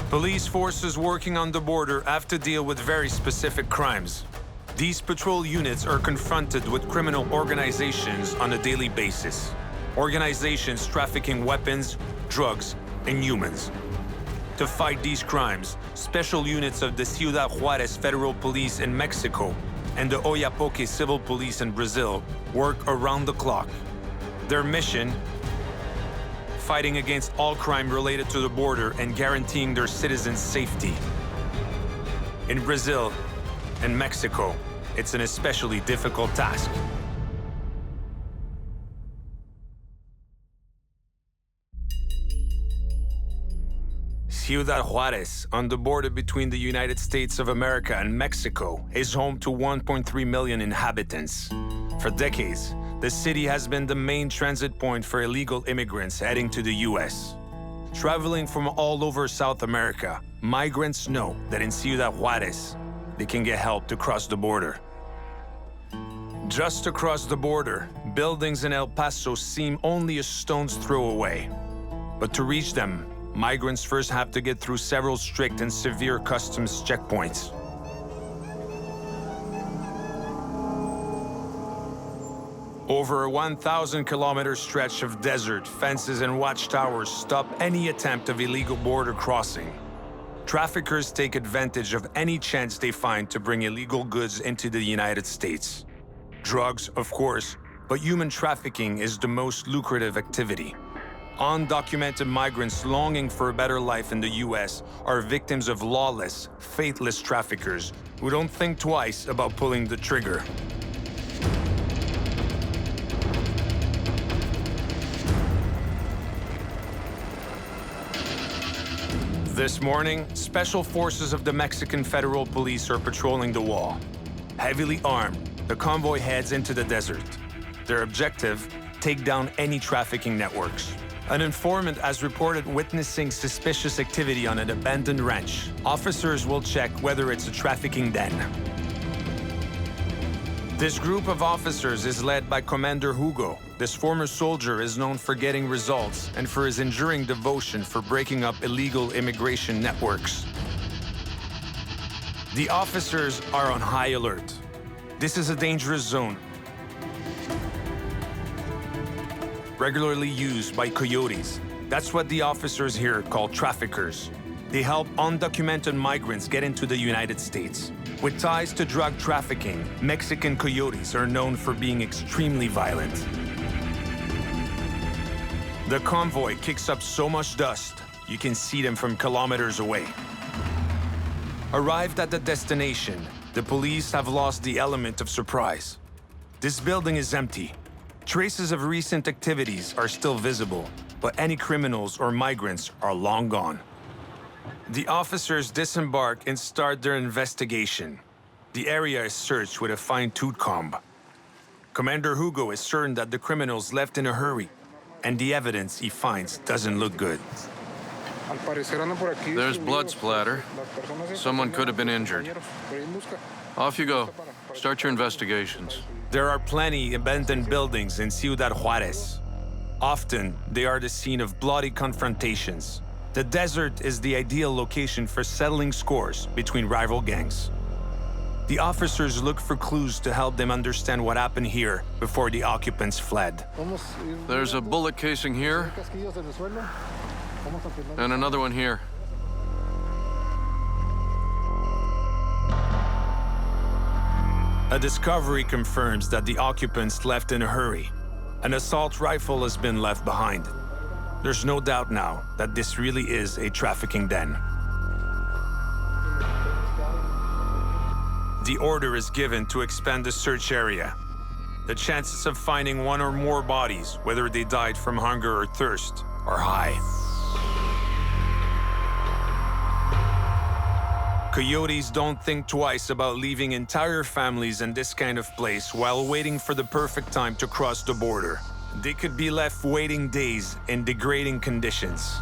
Police forces working on the border have to deal with very specific crimes. These patrol units are confronted with criminal organizations on a daily basis. Organizations trafficking weapons, drugs, and humans. To fight these crimes, special units of the Ciudad Juarez Federal Police in Mexico and the Oiapoque Civil Police in Brazil work around the clock. Their mission: fighting against all crime related to the border and guaranteeing their citizens' safety. In Brazil and Mexico, it's an especially difficult task. Ciudad Juarez, on the border between the United States of America and Mexico, is home to 1.3 million inhabitants. For decades, the city has been the main transit point for illegal immigrants heading to the U.S. Traveling from all over South America, migrants know that in Ciudad Juarez, they can get help to cross the border. Just across the border, buildings in El Paso seem only a stone's throw away. But to reach them, migrants first have to get through several strict and severe customs checkpoints. Over a 1,000-kilometer stretch of desert, fences, and watchtowers stop any attempt of illegal border crossing. Traffickers take advantage of any chance they find to bring illegal goods into the United States. Drugs, of course, but human trafficking is the most lucrative activity. Undocumented migrants longing for a better life in the U.S. are victims of lawless, faithless traffickers who don't think twice about pulling the trigger. This morning, special forces of the Mexican Federal Police are patrolling the wall. Heavily armed, the convoy heads into the desert. Their objective: take down any trafficking networks. An informant has reported witnessing suspicious activity on an abandoned ranch. Officers will check whether it's a trafficking den. This group of officers is led by Commander Hugo. This former soldier is known for getting results and for his enduring devotion for breaking up illegal immigration networks. The officers are on high alert. This is a dangerous zone, regularly used by coyotes. That's what the officers here call traffickers. They help undocumented migrants get into the United States. With ties to drug trafficking, Mexican coyotes are known for being extremely violent. The convoy kicks up so much dust, you can see them from kilometers away. Arrived at the destination, the police have lost the element of surprise. This building is empty. Traces of recent activities are still visible, but any criminals or migrants are long gone. The officers disembark and start their investigation. The area is searched with a fine-tooth comb. Commander Hugo is certain that the criminals left in a hurry, and the evidence he finds doesn't look good. There's blood splatter. Someone could have been injured. Off you go. Start your investigations. There are plenty abandoned buildings in Ciudad Juarez. Often, they are the scene of bloody confrontations. The desert is the ideal location for settling scores between rival gangs. The officers look for clues to help them understand what happened here before the occupants fled. There's a bullet casing here, and another one here. A discovery confirms that the occupants left in a hurry. An assault rifle has been left behind. There's no doubt now that this really is a trafficking den. The order is given to expand the search area. The chances of finding one or more bodies, whether they died from hunger or thirst, are high. Coyotes don't think twice about leaving entire families in this kind of place while waiting for the perfect time to cross the border. They could be left waiting days in degrading conditions.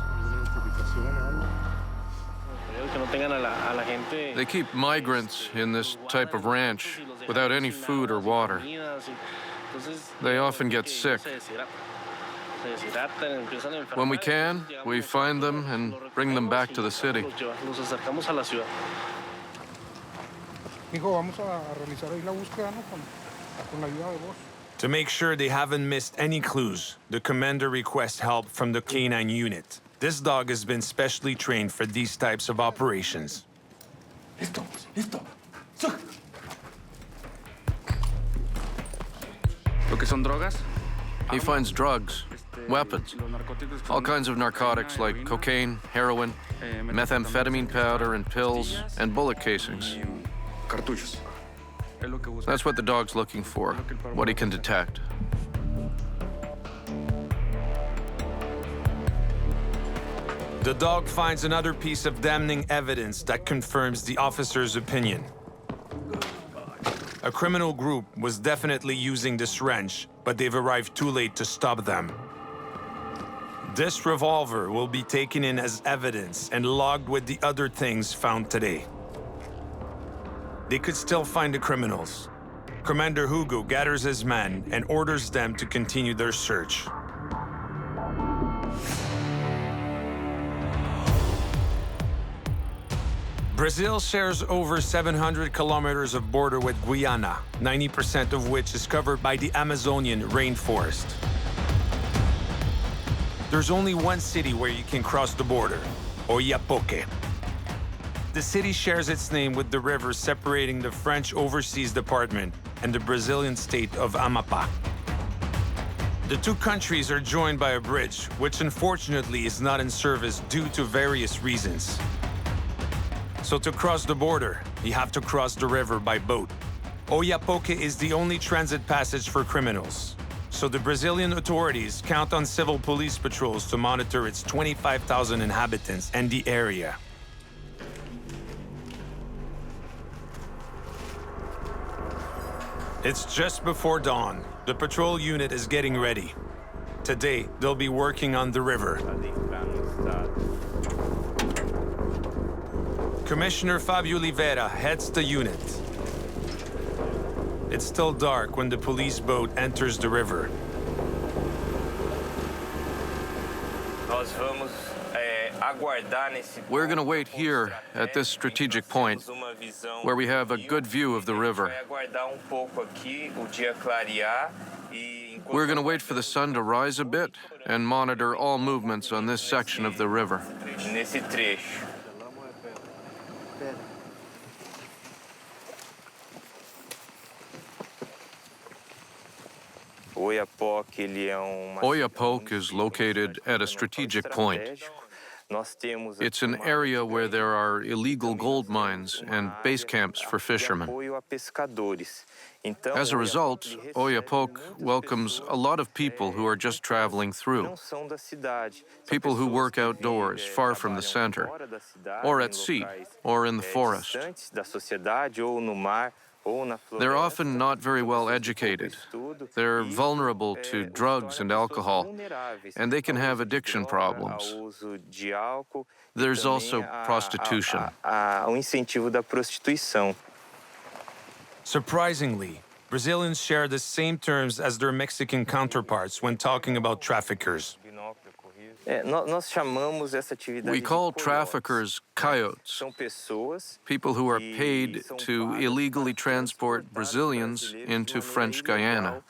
They keep migrants in this type of ranch without any food or water. They often get sick. When we can, we find them and bring them back to the city. To make sure they haven't missed any clues, the commander requests help from the canine unit. This dog has been specially trained for these types of operations. He finds drugs, weapons, all kinds of narcotics like cocaine, heroin, methamphetamine powder and pills, and bullet casings. That's what the dog's looking for, what he can detect. The dog finds another piece of damning evidence that confirms the officer's opinion. A criminal group was definitely using this wrench, but they've arrived too late to stop them. This revolver will be taken in as evidence and logged with the other things found today. They could still find the criminals. Commander Hugo gathers his men and orders them to continue their search. Brazil shares over 700 kilometers of border with Guyana, 90% of which is covered by the Amazonian rainforest. There's only one city where you can cross the border, Oiapoque. The city shares its name with the river separating the French Overseas Department and the Brazilian state of Amapá. The two countries are joined by a bridge, which unfortunately is not in service due to various reasons. So to cross the border, you have to cross the river by boat. Oiapoque is the only transit passage for criminals. So the Brazilian authorities count on civil police patrols to monitor its 25,000 inhabitants and the area. It's just before dawn. The patrol unit is getting ready. Today, they'll be working on the river. Commissioner Fabio Oliveira heads the unit. It's still dark when the police boat enters the river. We're going to wait here at this strategic point where we have a good view of the river. We're going to wait for the sun to rise a bit and monitor all movements on this section of the river. Oiapoque is located at a strategic point. It's an area where there are illegal gold mines and base camps for fishermen. As a result, Oiapoque welcomes a lot of people who are just traveling through. People who work outdoors, far from the center, or at sea, or in the forest. They're often not very well educated. They're vulnerable to drugs and alcohol, and they can have addiction problems. There's also prostitution. Surprisingly, Brazilians share the same terms as their Mexican counterparts when talking about traffickers. We call traffickers coyotes, people who are paid to illegally transport Brazilians into French Guiana.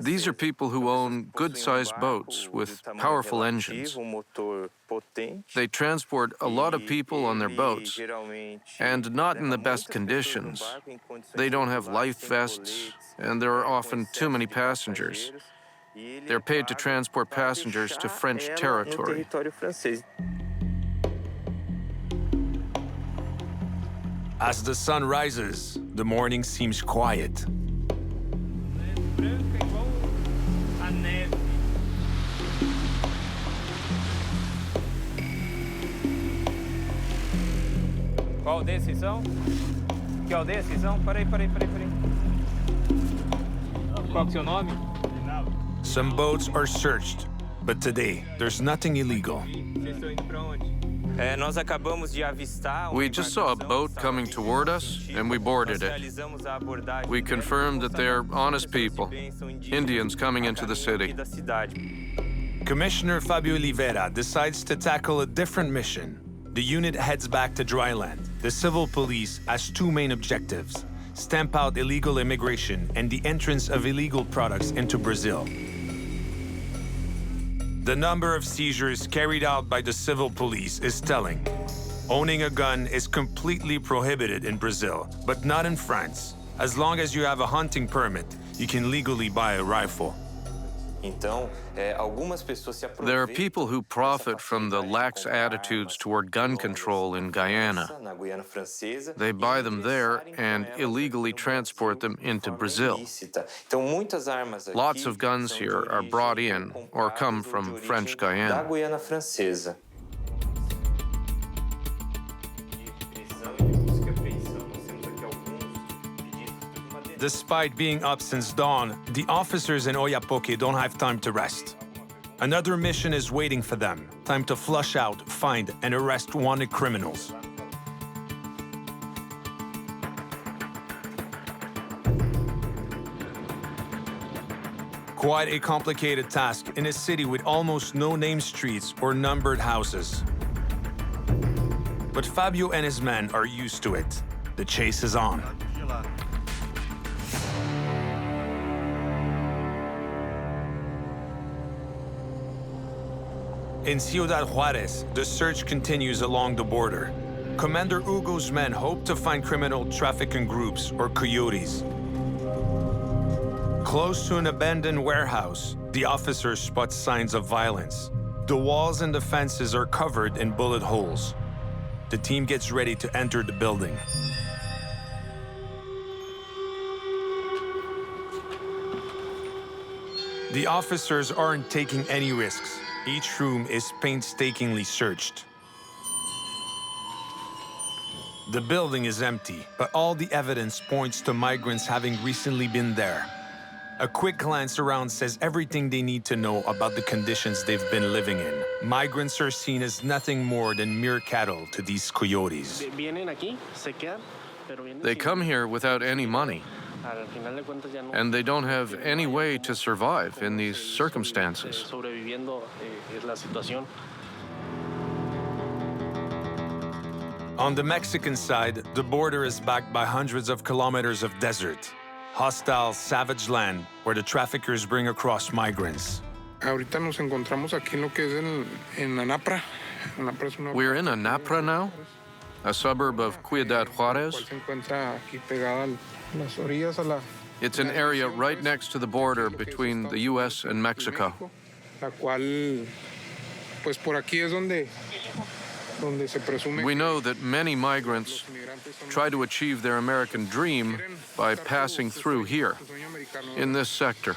These are people who own good-sized boats with powerful engines. They transport a lot of people on their boats, and not in the best conditions. They don't have life vests, and there are often too many passengers. They're paid to transport passengers to French territory. As the sun rises, the morning seems quiet. Qual decisão? Qual decisão? Peraí. Qual que é o seu nome? Some boats are searched, but today there's nothing illegal. Vocês estão indo pra onde? We just saw a boat coming toward us, and we boarded it. We confirmed that they're honest people, Indians coming into the city. Commissioner Fabio Oliveira decides to tackle a different mission. The unit heads back to dry land. The civil police has two main objectives: stamp out illegal immigration and the entrance of illegal products into Brazil. The number of seizures carried out by the civil police is telling. Owning a gun is completely prohibited in Brazil, but not in France. As long as you have a hunting permit, you can legally buy a rifle. There are people who profit from the lax attitudes toward gun control in Guyana. They buy them there and illegally transport them into Brazil. Lots of guns here are brought in or come from French Guiana. Despite being up since dawn, the officers in Oiapoque don't have time to rest. Another mission is waiting for them. Time to flush out, find, and arrest wanted criminals. Quite a complicated task in a city with almost no named streets or numbered houses. But Fabio and his men are used to it. The chase is on. In Ciudad Juarez, the search continues along the border. Commander Hugo's men hope to find criminal trafficking groups or coyotes. Close to an abandoned warehouse, the officers spot signs of violence. The walls and the fences are covered in bullet holes. The team gets ready to enter the building. The officers aren't taking any risks. Each room is painstakingly searched. The building is empty, but all the evidence points to migrants having recently been there. A quick glance around says everything they need to know about the conditions they've been living in. Migrants are seen as nothing more than mere cattle to these coyotes. They come here without any money, and they don't have any way to survive in these circumstances. On the Mexican side, the border is backed by hundreds of kilometers of desert. Hostile, savage land where the traffickers bring across migrants. Ahorita nos encontramos aquí en lo que es en Anapra. We're in Anapra now, a suburb of Ciudad Juarez. It's an area right next to the border between the U.S. and Mexico. We know that many migrants try to achieve their American dream by passing through here, in this sector.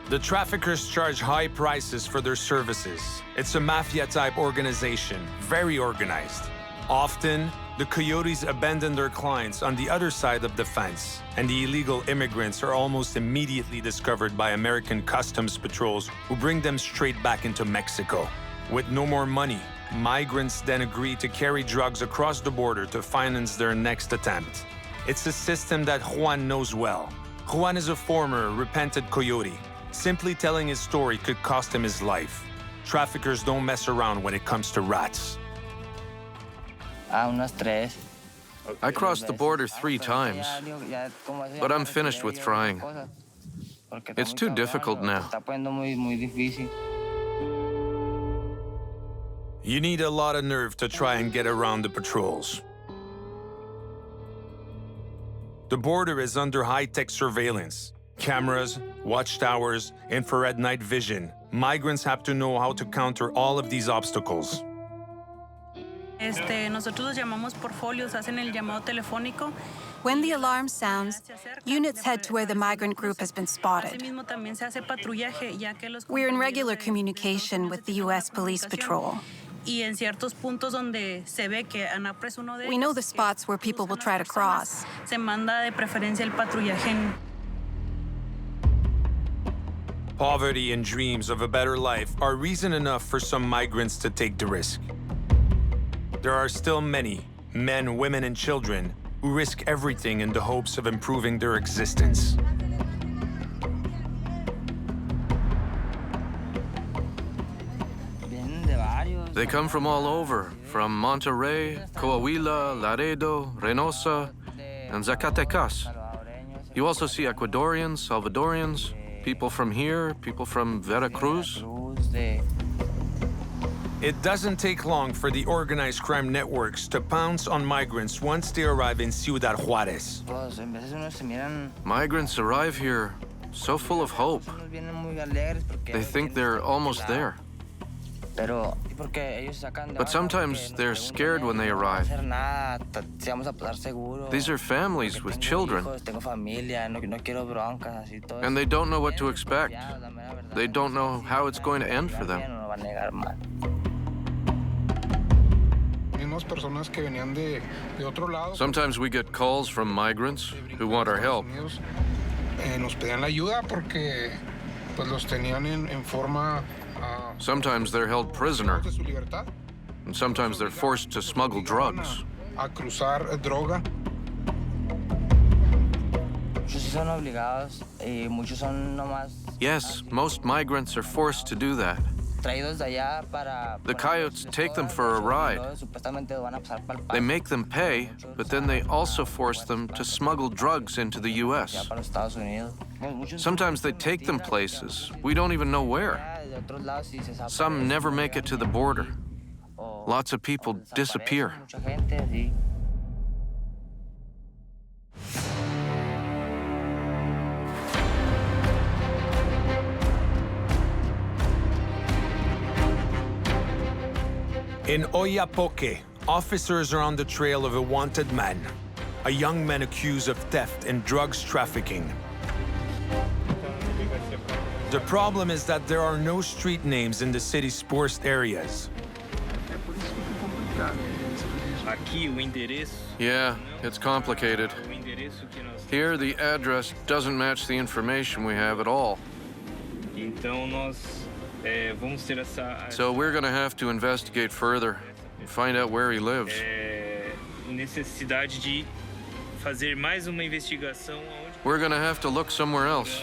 The traffickers charge high prices for their services. It's a mafia-type organization, very organized. Often, the coyotes abandon their clients on the other side of the fence, and the illegal immigrants are almost immediately discovered by American customs patrols who bring them straight back into Mexico. With no more money, migrants then agree to carry drugs across the border to finance their next attempt. It's a system that Juan knows well. Juan is a former, repentant coyote. Simply telling his story could cost him his life. Traffickers don't mess around when it comes to rats. I crossed the border 3 times, but I'm finished with trying. It's too difficult now. You need a lot of nerve to try and get around the patrols. The border is under high-tech surveillance. Cameras, watchtowers, infrared night vision. Migrants have to know how to counter all of these obstacles. Nosotros los llamamos por folios, hacen el llamado telefónico. When the alarm sounds, units head to where the migrant group has been spotted. Asimismo también se hace patrullaje, ya que los We're in regular communication with the U.S. Police Patrol. Y en ciertos puntos donde se ve que Anapra es uno de We know ellos, the spots where people will try to cross. se manda de preferencia el patrullaje. Poverty and dreams of a better life are reason enough for some migrants to take the risk. There are still many, men, women, and children, who risk everything in the hopes of improving their existence. They come from all over, from Monterrey, Coahuila, Laredo, Reynosa, and Zacatecas. You also see Ecuadorians, Salvadorians, people from here, people from Veracruz. It doesn't take long for the organized crime networks to pounce on migrants once they arrive in Ciudad Juarez. Migrants arrive here so full of hope. They think they're almost there. But sometimes they're scared when they arrive. These are families with children. And they don't know what to expect. They don't know how it's going to end for them. Sometimes we get calls from migrants who want our help. Sometimes they're held prisoner, and sometimes they're forced to smuggle drugs. Yes, most migrants are forced to do that. The Coyotes take them for a ride. They make them pay, but then they also force them to smuggle drugs into the U.S. Sometimes they take them places we don't even know where. Some never make it to the border. Lots of people disappear. In Oiapoque, officers are on the trail of a wanted man, a young man accused of theft and drugs trafficking. The problem is that there are no street names in the city's poorest areas. Yeah, it's complicated. Here, the address doesn't match the information we have at all. So we're going to have to investigate further and find out where he lives. We're going to have to look somewhere else.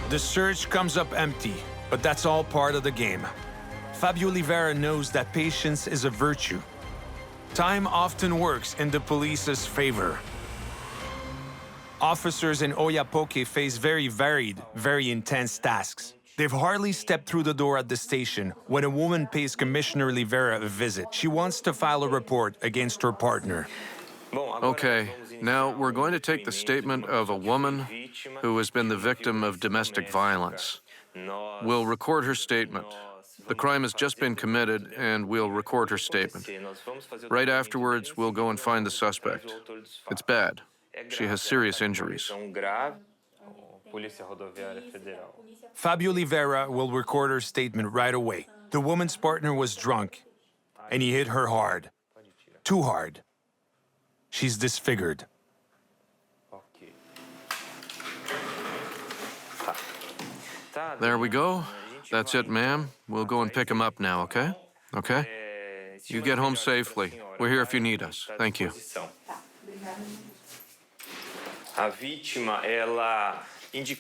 The search comes up empty, but that's all part of the game. Fabio Oliveira knows that patience is a virtue. Time often works in the police's favor. Officers in Oiapoque face very varied, very intense tasks. They've hardly stepped through the door at the station when a woman pays Commissioner Oliveira a visit. She wants to file a report against her partner. Okay, now we're going to take the statement of a woman who has been the victim of domestic violence. We'll record her statement. The crime has just been committed, and we'll record her statement. Right afterwards, we'll go and find the suspect. It's bad. She has serious injuries. Fabio Oliveira will record her statement right away. The woman's partner was drunk, and he hit her hard. Too hard. She's disfigured. There we go. That's it, ma'am. We'll go and pick him up now, okay? Okay? You get home safely. We're here if you need us. Thank you.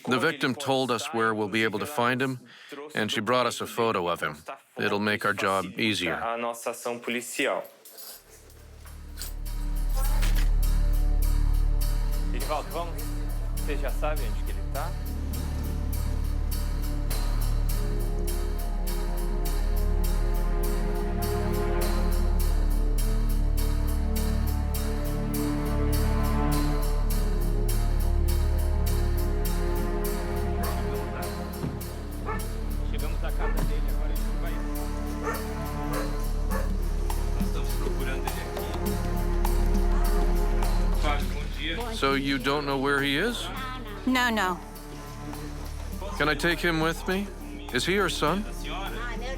The victim told us where we'll be able to find him, and she brought us a photo of him. It'll make our job easier. Edivaldo, vamos? Você já sabe onde que ele tá? Chegamos à casa dele, agora a gente vai. Nós estamos procurando ele aqui. Fábio, bom dia. So you don't know where he is? No. Can I take him with me? Is he your son?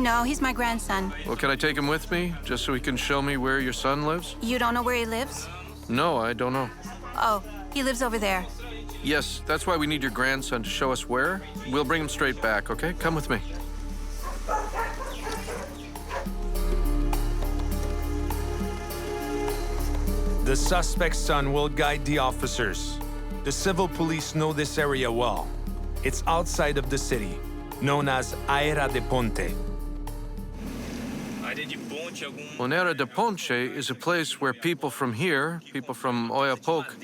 No, he's my grandson. Well, can I take him with me, just so he can show me where your son lives? You don't know where he lives? No, I don't know. Oh, he lives over there. Yes, that's why we need your grandson to show us where. We'll bring him straight back, okay? Come with me. The suspect's son will guide the officers. The civil police know this area well. It's outside of the city, known as Aera de Ponte. Onera de Ponte is a place where people from here, people from Oiapoque,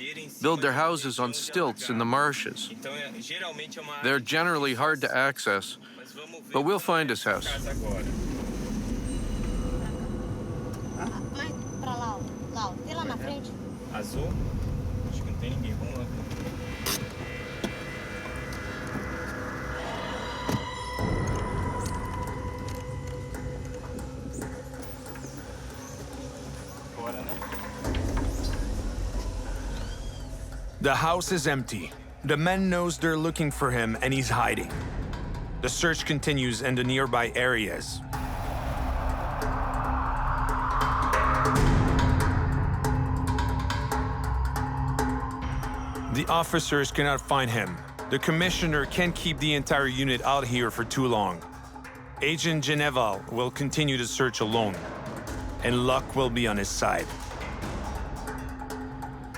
build their houses on stilts in the marshes. They're generally hard to access, but we'll find his house. Azul? Acho que não tem ninguém. Vamos lá. Bora, né? The house is empty. The man knows they're looking for him and he's hiding. The search continues in the nearby areas. The officers cannot find him. The commissioner can't keep the entire unit out here for too long. Agent Geneval will continue to search alone, and luck will be on his side.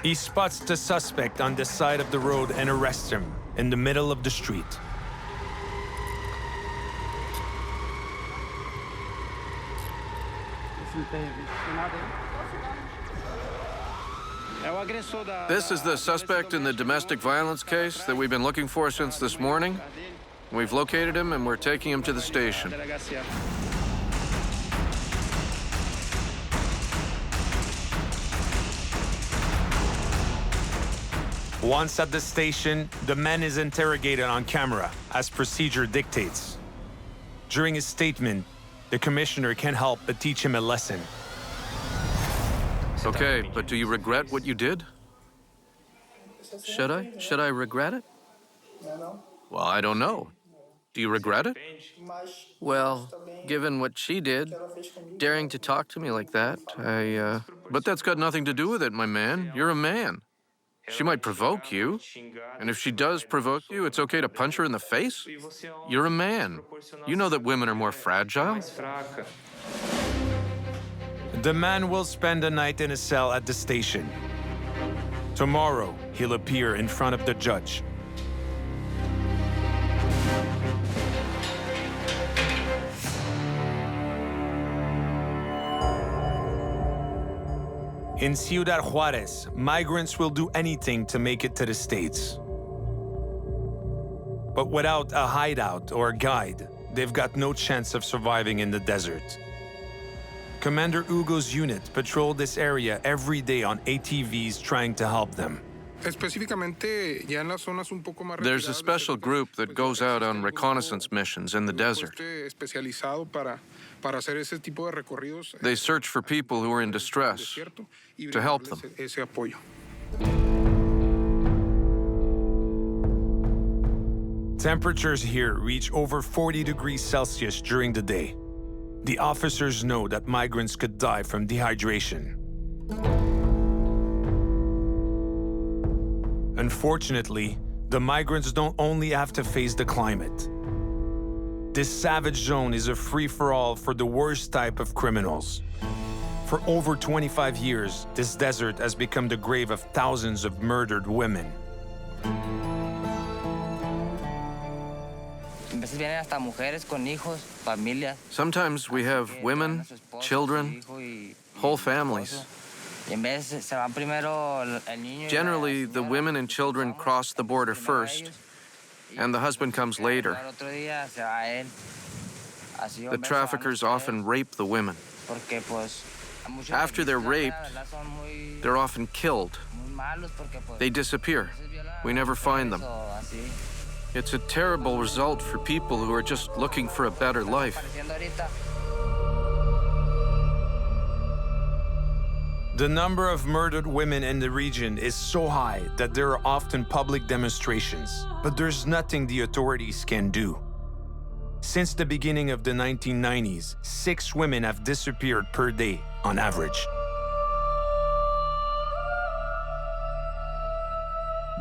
He spots the suspect on the side of the road and arrests him in the middle of the street. This is the suspect in the domestic violence case that we've been looking for since this morning. We've located him and we're taking him to the station. Once at the station, the man is interrogated on camera, as procedure dictates. During his statement, the commissioner can't help but teach him a lesson. Okay, but do you regret what you did? Should I? Should I regret it? Well, I don't know. Do you regret it? Well, given what she did, daring to talk to me like that, But that's got nothing to do with it, my man. You're a man. She might provoke you, and if she does provoke you, it's okay to punch her in the face? You're a man. You know that women are more fragile. The man will spend the night in a cell at the station. Tomorrow, he'll appear in front of the judge. In Ciudad Juarez, migrants will do anything to make it to the States. But without a hideout or a guide, they've got no chance of surviving in the desert. Commander Hugo's unit patrol this area every day on ATVs trying to help them. There's a special group that goes out on reconnaissance missions in the desert. They search for people who are in distress to help them. Temperatures here reach over 40 degrees Celsius during the day. The officers know that migrants could die from dehydration. Unfortunately, the migrants don't only have to face the climate. This savage zone is a free-for-all for the worst type of criminals. For over 25 years, this desert has become the grave of thousands of murdered women. Sometimes we have women, children, whole families. Generally, the women and children cross the border first, and the husband comes later. The traffickers often rape the women. After they're raped, they're often killed. They disappear. We never find them. It's a terrible result for people who are just looking for a better life. The number of murdered women in the region is so high that there are often public demonstrations, but there's nothing the authorities can do. Since the beginning of the 1990s, 6 women have disappeared per day on average.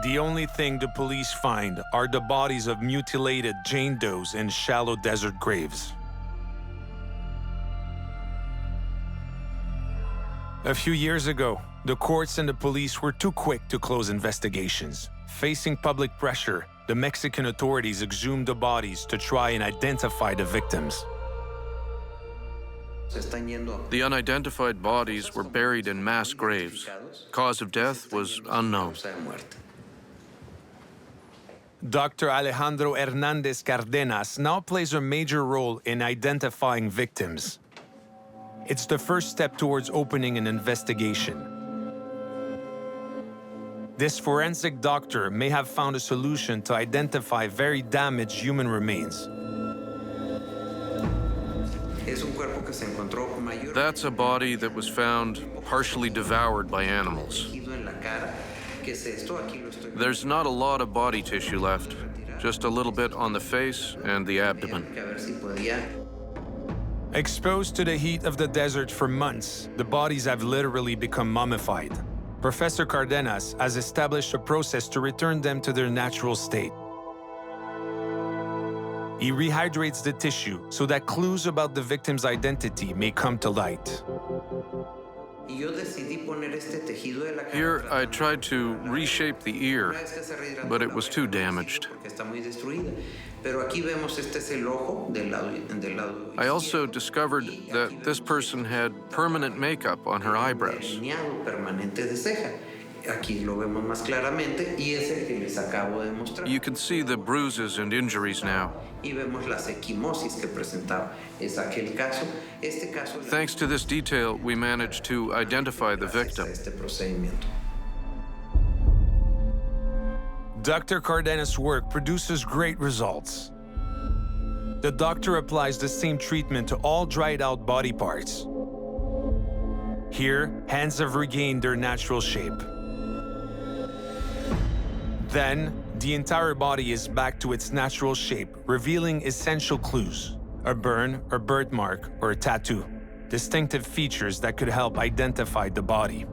The only thing the police find are the bodies of mutilated Jane Does in shallow desert graves. A few years ago, the courts and the police were too quick to close investigations. Facing public pressure, the Mexican authorities exhumed the bodies to try and identify the victims. The unidentified bodies were buried in mass graves. Cause of death was unknown. Dr. Alejandro Hernandez Cardenas now plays a major role in identifying victims. It's the first step towards opening an investigation. This forensic doctor may have found a solution to identify very damaged human remains. That's a body that was found partially devoured by animals. There's not a lot of body tissue left, just a little bit on the face and the abdomen. Exposed to the heat of the desert for months, the bodies have literally become mummified. Professor Cardenas has established a process to return them to their natural state. He rehydrates the tissue so that clues about the victim's identity may come to light. Here, I tried to reshape the ear, but it was too damaged. I also discovered that this person had permanent makeup on her eyebrows. You can see the bruises and injuries now. Thanks to this detail, we managed to identify the victim. Dr. Cardenas' work produces great results. The doctor applies the same treatment to all dried-out body parts. Here, hands have regained their natural shape. Then, the entire body is back to its natural shape, revealing essential clues: a burn, a birthmark, or a tattoo, distinctive features that could help identify the body.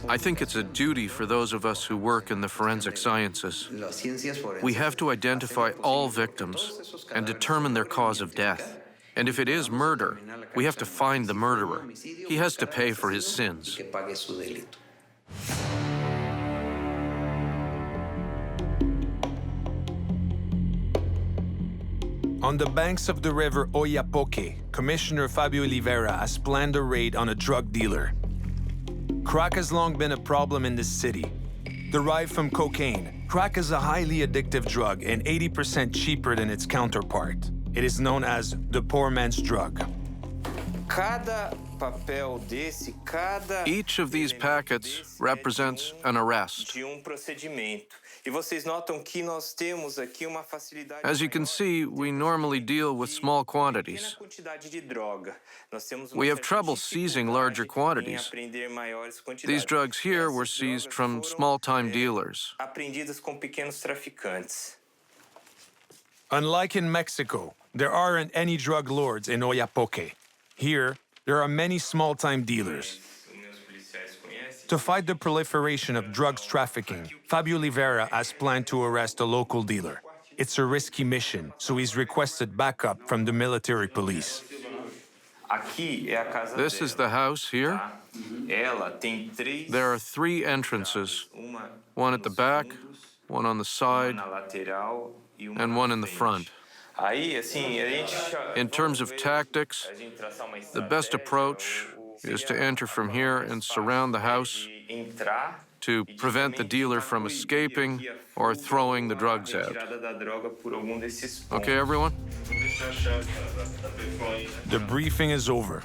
I think it's a duty for those of us who work in the forensic sciences. We have to identify all victims and determine their cause of death. And if it is murder, we have to find the murderer. He has to pay for his sins. On the banks of the river Oiapoque, Commissioner Fabio Oliveira has planned a raid on a drug dealer. Crack has long been a problem in this city. Derived from cocaine, crack is a highly addictive drug and 80% cheaper than its counterpart. It is known as the poor man's drug. Each of these packets represents an arrest. As you can see, we normally deal with small quantities. We have trouble seizing larger quantities. These drugs here were seized from small-time dealers. Unlike in Mexico, there aren't any drug lords in Oiapoque. Here, there are many small-time dealers. To fight the proliferation of drugs trafficking, Fabio Oliveira has planned to arrest a local dealer. It's a risky mission, so he's requested backup from the military police. This is the house here. There are 3 entrances, one at the back, one on the side, and one in the front. In terms of tactics, the best approach is to enter from here and surround the house to prevent the dealer from escaping or throwing the drugs out. Okay, everyone? The briefing is over.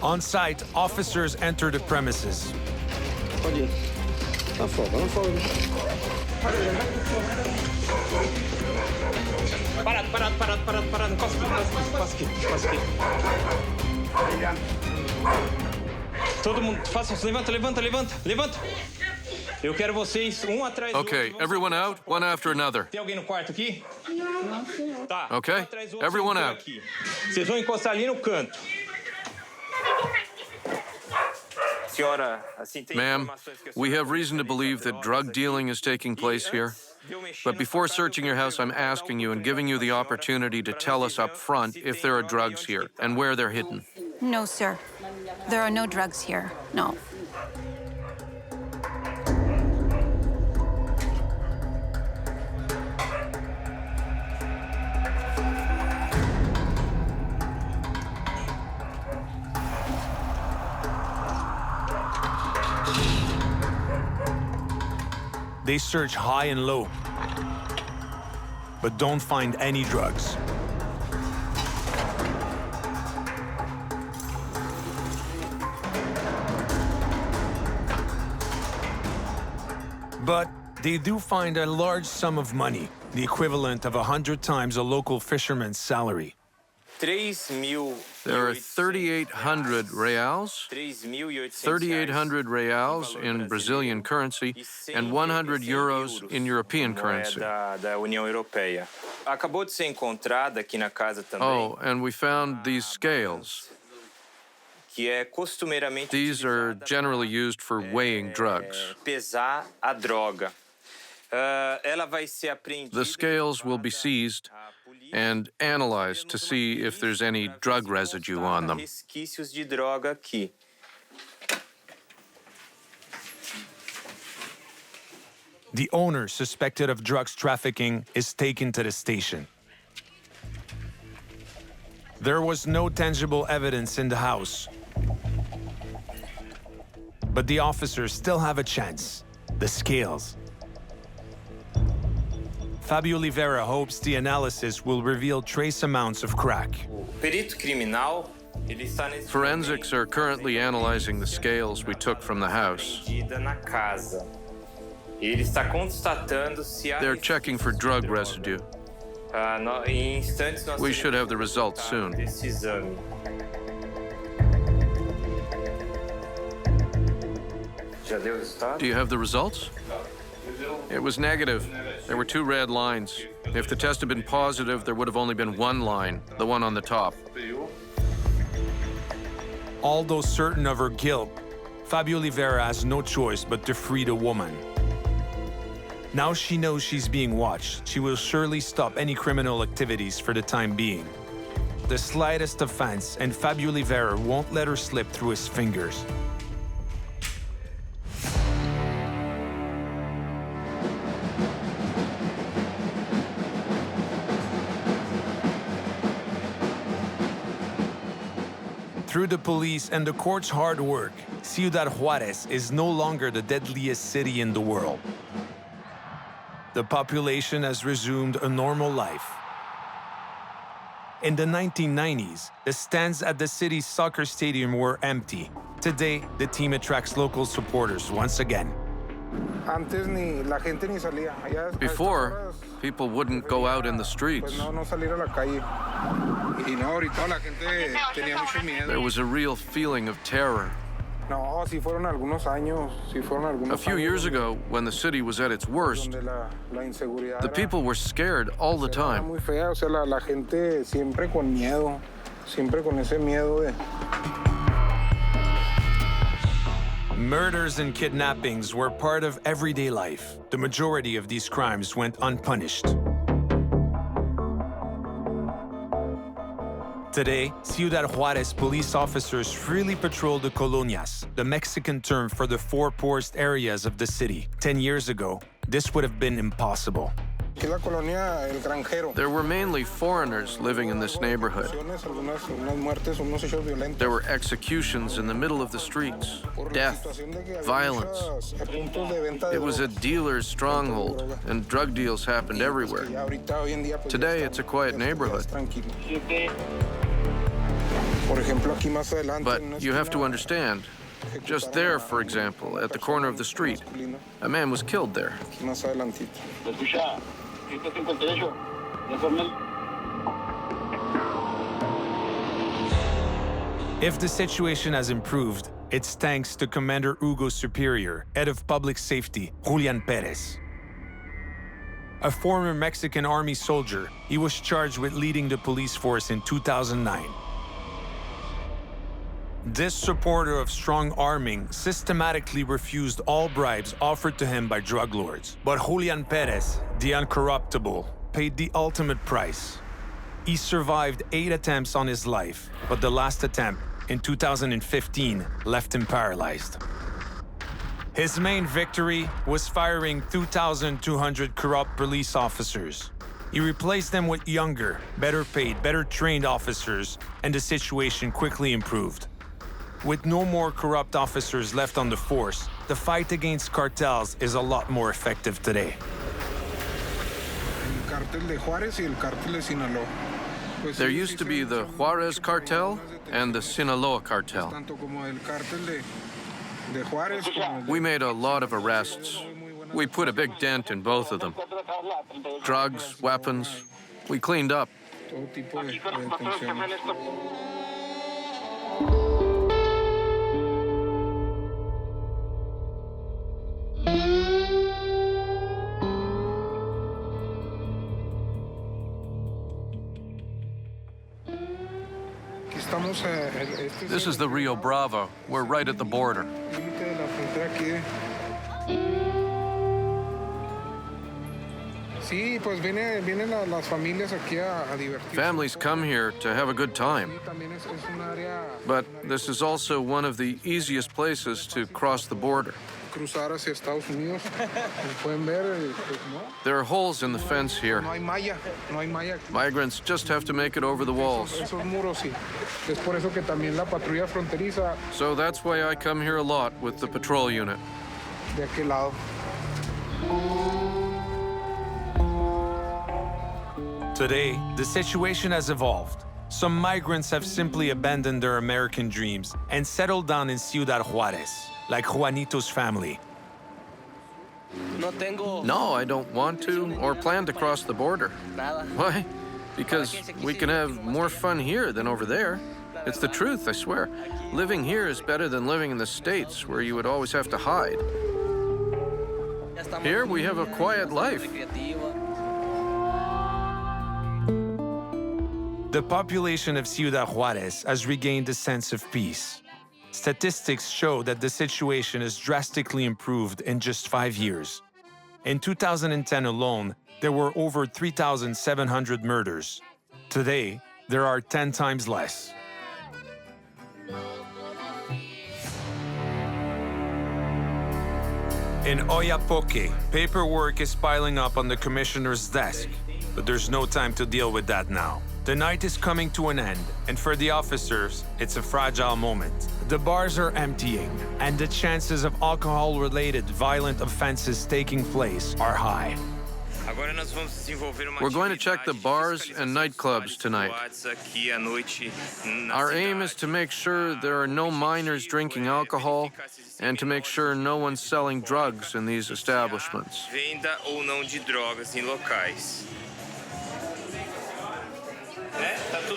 On site, officers enter the premises. Todo mundo, façam, levanta. Eu quero vocês atrás do outro. Okay, everyone out, one after another. Tem alguém no quarto aqui? Não, senhor. Tá. Okay, Atrás do outro, everyone vocês out. aqui. Vocês vão encostar ali no canto. Ma'am, we have reason to believe that drug dealing is taking place here. But before searching your house, I'm asking you and giving you the opportunity to tell us up front if there are drugs here and where they're hidden. No, sir. There are no drugs here. No. They search high and low, but don't find any drugs. But they do find a large sum of money, the equivalent of 100 times a local fisherman's salary. There are 3,800 reals, 3,800 reals in Brazilian currency, and 100 euros in European currency. Oh, and we found these scales. These are generally used for weighing drugs. The scales will be seized and analyzed to see if there's any drug residue on them. The owner suspected of drugs trafficking is taken to the station. There was no tangible evidence in the house, but the officers still have a chance: the scales. Fabio Oliveira hopes the analysis will reveal trace amounts of crack. Forensics are currently analyzing the scales we took from the house. They're checking for drug residue. We should have the results soon. Do you have the results? It was negative. There were 2 red lines. If the test had been positive, there would have only been 1 line, the one on the top. Although certain of her guilt, Fabio Oliveira has no choice but to free the woman. Now she knows she's being watched. She will surely stop any criminal activities for the time being. The slightest offense, and Fabio Oliveira won't let her slip through his fingers. Through the police and the court's hard work, Ciudad Juarez is no longer the deadliest city in the world. The population has resumed a normal life. In the 1990s, the stands at the city's soccer stadium were empty. Today, the team attracts local supporters once again. Before, people wouldn't go out in the streets. There was a real feeling of terror. A few years ago, when the city was at its worst, the people were scared all the time. Murders and kidnappings were part of everyday life. The majority of these crimes went unpunished. Today, Ciudad Juarez police officers freely patrol the colonias, the Mexican term for the 4 poorest areas of the city. 10 years ago, this would have been impossible. Aquí la colonia El Granjero. There were mainly foreigners living in this neighborhood. Unas muertes, unos hechos violentos. There were executions in the middle of the streets, death, violence. It was a dealer's stronghold, and drug deals happened everywhere. Today, it's a quiet neighborhood. But you have to understand, just there, for example, at the corner of the street, a man was killed there. If the situation has improved, it's thanks to Commander Hugo's superior, head of public safety, Julian Perez. A former Mexican army soldier, he was charged with leading the police force in 2009. This supporter of strong arming systematically refused all bribes offered to him by drug lords. But Julian Perez, the Incorruptible, paid the ultimate price. He survived 8 attempts on his life, but the last attempt, in 2015, left him paralyzed. His main victory was firing 2,200 corrupt police officers. He replaced them with younger, better paid, better trained officers, and the situation quickly improved. With no more corrupt officers left on the force, the fight against cartels is a lot more effective today. El cartel de Juárez y el cartel de Sinaloa. There used to be the Juarez cartel and the Sinaloa cartel. Tanto como el cartel de Juárez como el de We made a lot of arrests. We put a big dent in both of them. Drugs, weapons, we cleaned up. todo tipo de detenciones. Aquí estamos, This is the Rio Bravo. We're right at the border. límite de la frontera aquí. Sí, pues vienen las familias aquí a divertirse. Families come here to have a good time. Sí, también es un área But this is also one of the easiest places to cross the border. cruzar hacia Estados Unidos. Como pueden ver, pues no. There are holes in the fence here. No hay malla, no hay malla. Migrants just have to make it over the walls. Esos muros sí. Es por eso que también la patrulla fronteriza So that's why I come here a lot with the patrol unit. de aquel lado. Today, the situation has evolved. Some migrants have simply abandoned their American dreams and settled down in Ciudad Juarez, like Juanito's family. No, I don't want to or plan to cross the border. Why? Because we can have more fun here than over there. It's the truth, I swear. Living here is better than living in the States, where you would always have to hide. Here we have a quiet life. The population of Ciudad Juarez has regained a sense of peace. Statistics show that the situation has drastically improved in just 5 years. In 2010 alone, there were over 3,700 murders. Today, there are 10 times less. In Oiapoque, paperwork is piling up on the commissioner's desk, but there's no time to deal with that now. The night is coming to an end, and for the officers, it's a fragile moment. The bars are emptying, and the chances of alcohol-related violent offenses taking place are high. We're going to check the bars and nightclubs tonight. Our aim is to make sure there are no minors drinking alcohol and to make sure no one's selling drugs in these establishments.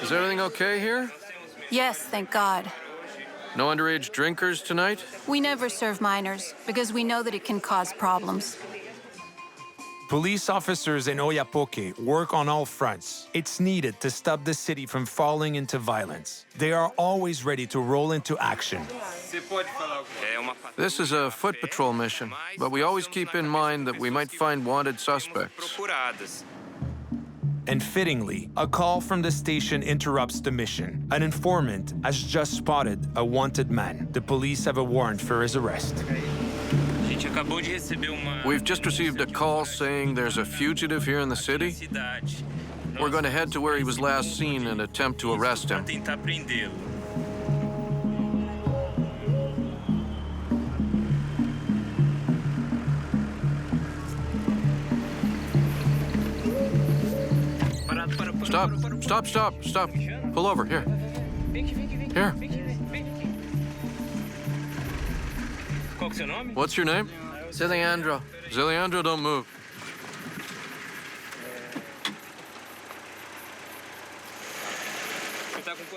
Is everything okay here? Yes, thank God. No underage drinkers tonight? We never serve minors because we know that it can cause problems. Police officers in Oiapoque work on all fronts. It's needed to stop the city from falling into violence. They are always ready to roll into action. This is a foot patrol mission, but we always keep in mind that we might find wanted suspects. And fittingly, a call from the station interrupts the mission. An informant has just spotted a wanted man. The police have a warrant for his arrest. We've just received a call saying there's a fugitive here in the city. We're going to head to where he was last seen and attempt to arrest him. Stop. Pull over, here. Here. What's your name? Ziliandro. Ziliandro, don't move.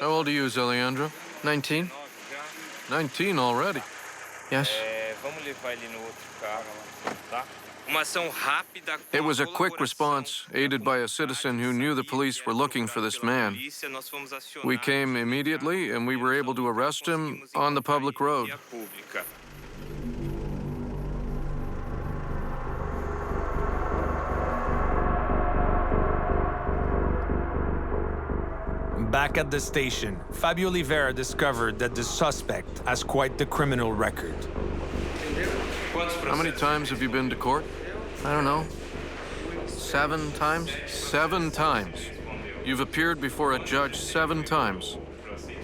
How old are you, Ziliandro? 19? 19 already. Yes. It was a quick response, aided by a citizen who knew the police were looking for this man. We came immediately, and we were able to arrest him on the public road. Back at the station, Fabio Oliveira discovered that the suspect has quite the criminal record. How many times have you been to court? I don't know. 7 times? 7 times. You've appeared before a judge 7 times.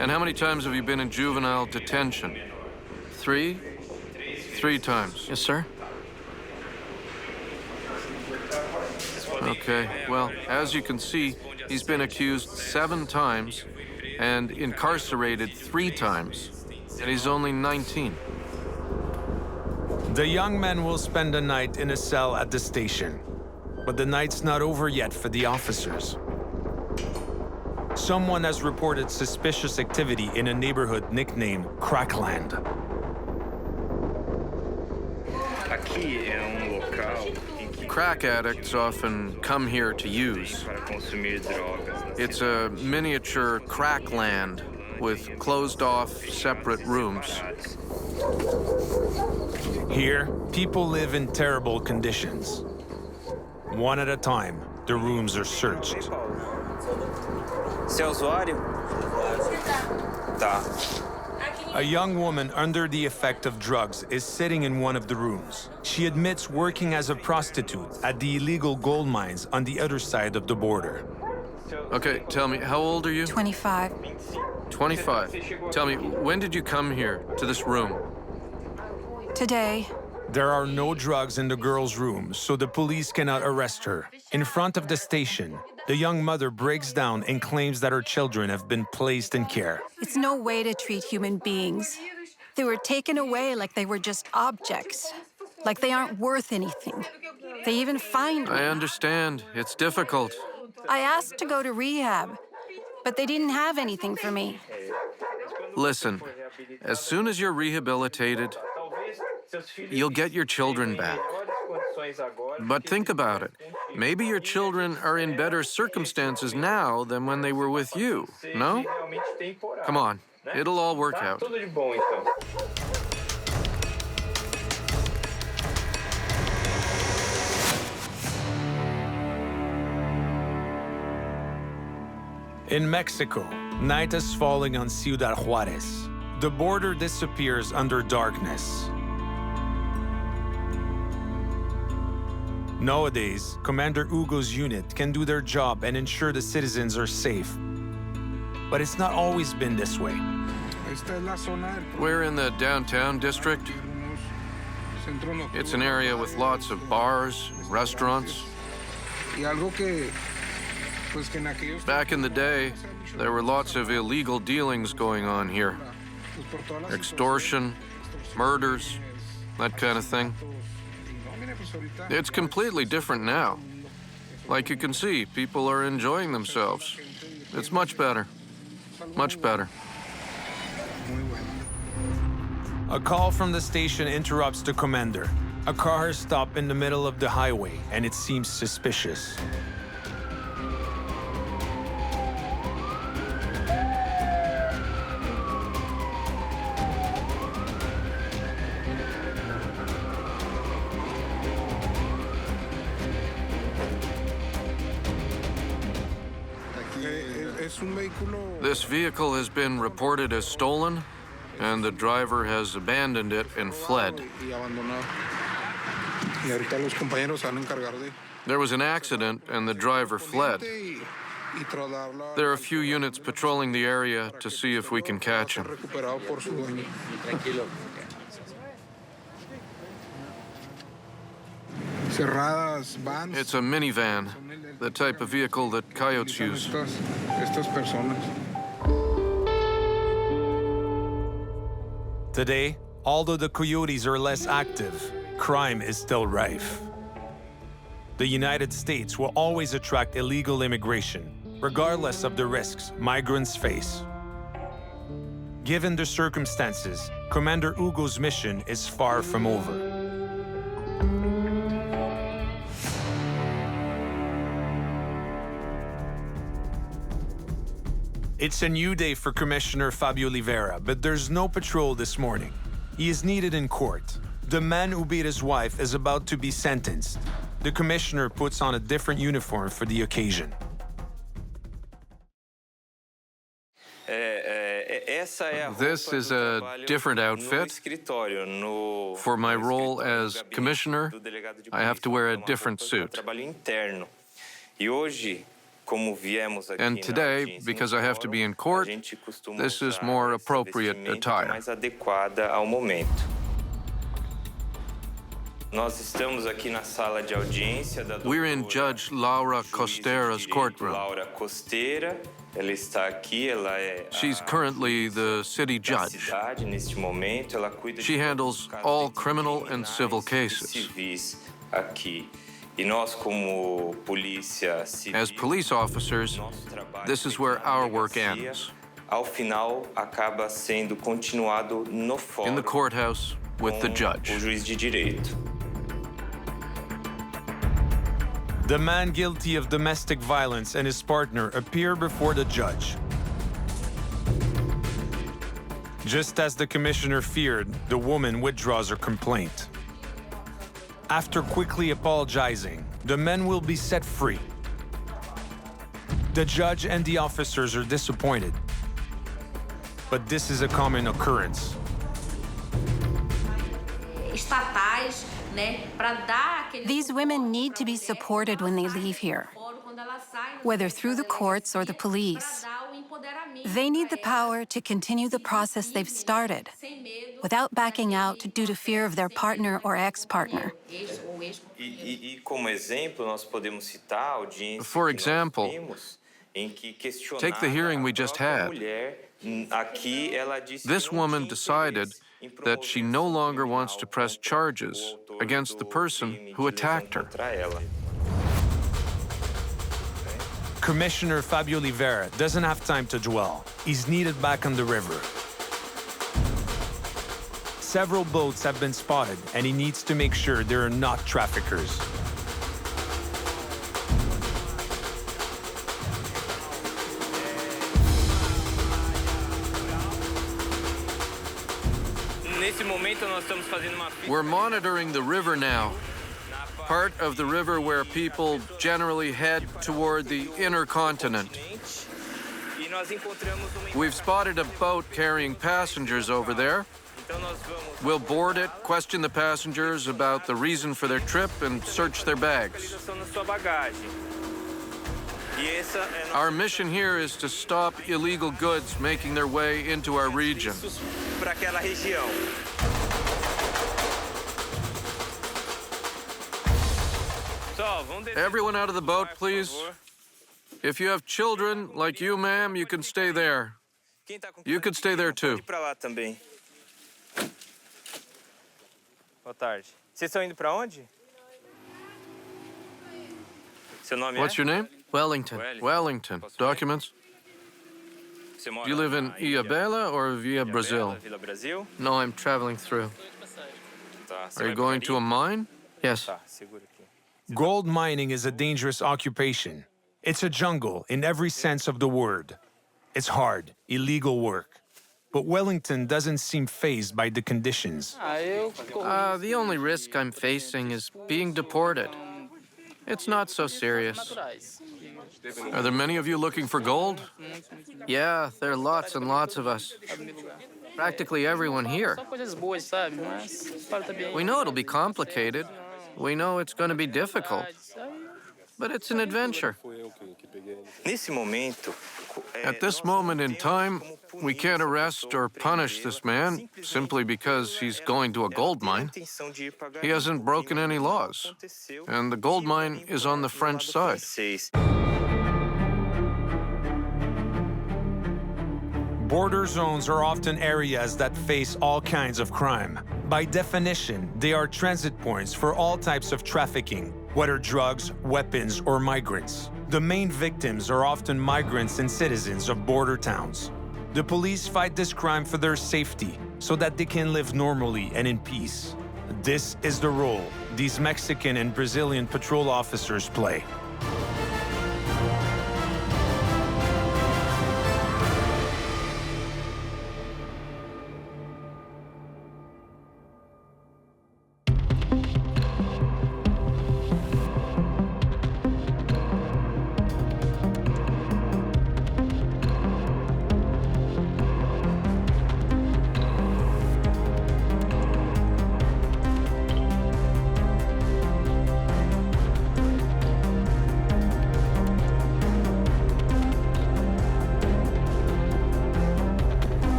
And how many times have you been in juvenile detention? 3? 3 times. Yes, sir. Okay, well, as you can see, he's been accused 7 times and incarcerated 3 times. And he's only 19. The young man will spend the night in a cell at the station. But the night's not over yet for the officers. Someone has reported suspicious activity in a neighborhood nicknamed CrackLand. Crack addicts often come here to use. It's a miniature CrackLand with closed-off, separate rooms. Here, people live in terrible conditions. One at a time, the rooms are searched. A young woman under the effect of drugs is sitting in one of the rooms. She admits working as a prostitute at the illegal gold mines on the other side of the border. Okay, tell me, how old are you? 25. 25. Tell me, when did you come here, to this room? Today, There are no drugs in the girl's room, so the police cannot arrest her. In front of the station, the young mother breaks down and claims that her children have been placed in care. it's no way to treat human beings. They were taken away like they were just objects, like they aren't worth anything. They even fined me. I understand. It's difficult. I asked to go to rehab, but they didn't have anything for me. Listen, as soon as you're rehabilitated, you'll get your children back. But think about it. Maybe your children are in better circumstances now than when they were with you, no? Come on, it'll all work out. In Mexico, night is falling on Ciudad Juarez. The border disappears under darkness. Nowadays, Commander Hugo's unit can do their job and ensure the citizens are safe. But it's not always been this way. We're in the downtown district. It's an area with lots of bars, restaurants. Back in the day, there were lots of illegal dealings going on here. Extortion, murders, that kind of thing. It's completely different now. Like you can see, people are enjoying themselves. It's much better. Much better. A call from the station interrupts the commander. A car has stopped in the middle of the highway, and it seems suspicious. This vehicle has been reported as stolen, and the driver has abandoned it and fled. Y ahorita los compañeros se van a encargar de There was an accident and the driver fled. y trasladarla There are a few units patrolling the area to see if we can catch him. recuperado por su dueño. Cerradas, vans. It's a minivan, the type of vehicle that coyotes use. Estas personas. Today, although the Coyotes are less active, crime is still rife. The United States will always attract illegal immigration, regardless of the risks migrants face. Given the circumstances, Commander Hugo's mission is far from over. It's a new day for Commissioner Fabio Oliveira, but there's no patrol this morning. He is needed in court. The man who beat his wife is about to be sentenced. The commissioner puts on a different uniform for the occasion. This is a different outfit. For my role as commissioner, I have to wear a different suit. And today, because I have to be in court, this is more appropriate attire. We're in Judge Laura Costera's courtroom. She's currently the city judge. She handles all criminal and civil cases. As police officers, this is where our work ends. In the courthouse with the judge. The man guilty of domestic violence and his partner appear before the judge. Just as the commissioner feared, the woman withdraws her complaint. After quickly apologizing, the men will be set free. The judge and the officers are disappointed. But this is a common occurrence. These women need to be supported when they leave here, whether through the courts or the police. They need the power to continue the process they've started without backing out due to fear of their partner or ex-partner. For example, take the hearing we just had. This woman decided that she no longer wants to press charges against the person who attacked her. Commissioner Fabio Oliveira doesn't have time to dwell. He's needed back on the river. Several boats have been spotted, and he needs to make sure there are not traffickers. We're monitoring the river now, part of the river where people generally head toward the inner continent. We've spotted a boat carrying passengers over there. We'll board it, question the passengers about the reason for their trip, and search their bags. Our mission here is to stop illegal goods making their way into our region. Everyone out of the boat, please. If you have children, like you, ma'am, you can stay there. You could stay there, too. What's your name? Wellington. Wellington. Documents? Do you live in Ilhabela or Via Brazil? No, I'm traveling through. Are you going to a mine? Yes. Gold mining is a dangerous occupation. It's a jungle in every sense of the word. It's hard, illegal work. But Wellington doesn't seem fazed by the conditions. The only risk I'm facing is being deported. It's not so serious. Are there many of you looking for gold? Yeah, there are lots and lots of us. Practically everyone here. We know it'll be complicated, We know it's going to be difficult, but it's an adventure. At this moment in time, we can't arrest or punish this man simply because he's going to a gold mine. He hasn't broken any laws, and the gold mine is on the French side. Border zones are often areas that face all kinds of crime. By definition, they are transit points for all types of trafficking, whether drugs, weapons, or migrants. The main victims are often migrants and citizens of border towns. The police fight this crime for their safety so that they can live normally and in peace. This is the role these Mexican and Brazilian patrol officers play.